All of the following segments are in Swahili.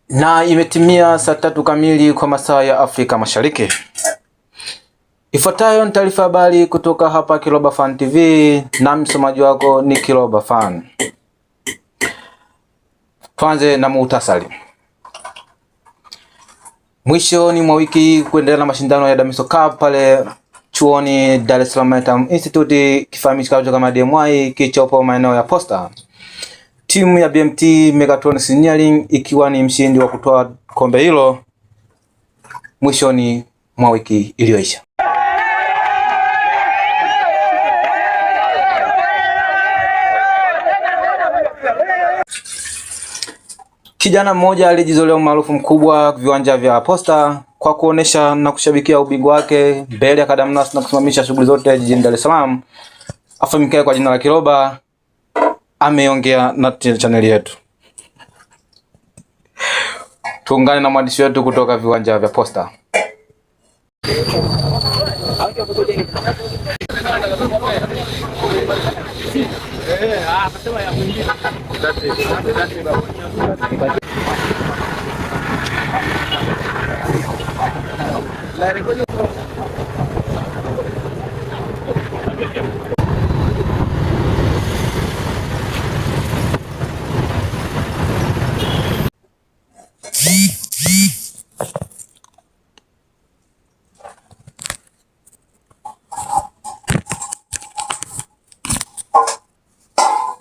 Na imetimia saa 3 kamili kwa masaa ya Afrika Mashariki. Ifuatayo ni taarifa habari kutoka hapa Kiloba Fan TV na msomaji wako ni Kiloba Fan. Tuanze na muhtasari. Mwishoni mwa wiki kuendelea na mashindano ya Damiso Cup pale chuoni Dar es Salaam Maritime Institute kifahamika kama DMI kichopo maeneo ya Posta. Timu ya BMT Megatronics Engineering ikiwa ni mshindi wa kutoa kombe hilo mwishoni mwa wiki iliyoisha. Kijana mmoja alijizolea umaarufu mkubwa viwanja vya Posta kwa kuonesha na kushabikia ubingwa wake mbele ya kadamnasi na kusimamisha shughuli zote jijini Dar es Salaam. Afahamikaye kwa jina la Kiloba ameongea na channel yetu. Tuungane na mwandishi wetu kutoka viwanja vya Posta.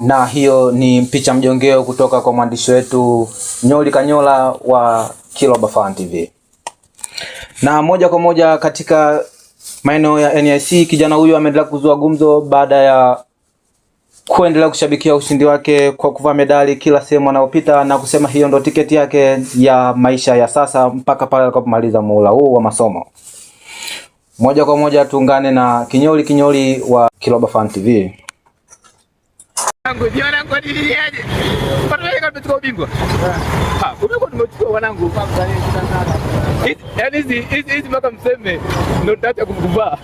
Na hiyo ni picha mjongeo kutoka kwa mwandishi wetu Nyoli Kanyola wa Kiloba Fan TV. Na moja kwa moja katika maeneo ya NIC, kijana huyu ameendelea kuzua gumzo baada ya kuendelea kushabikia ushindi wake kwa kuvaa medali kila sehemu anayopita na kusema hiyo ndo tiketi yake ya maisha ya sasa mpaka pale atakapomaliza muhula huu wa masomo. Moja kwa moja tuungane na Kinyoli wa Kiloba Fan TV. Wanangu niliaje? Pata kama tumechukua ubingwa. Kumekuwa tumechukua wanangu. Yaani hizi mpaka mseme ndio nitaacha kumkubaa.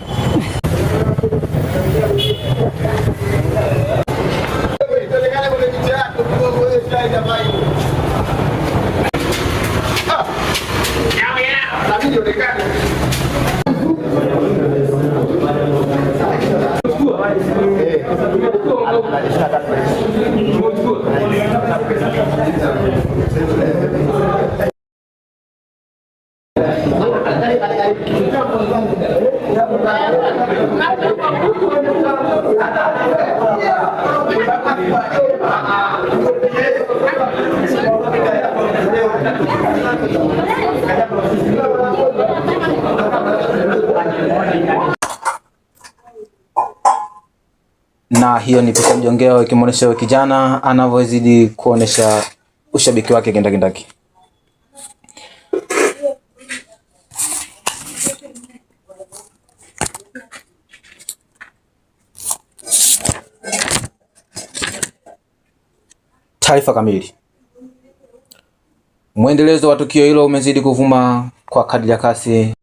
Na hiyo ni picha mjongeo ikimwonyesha kijana anavyozidi kuonesha ushabiki wake kindakindaki. Taarifa kamili. Mwendelezo wa tukio hilo umezidi kuvuma kwa kadri ya kasi.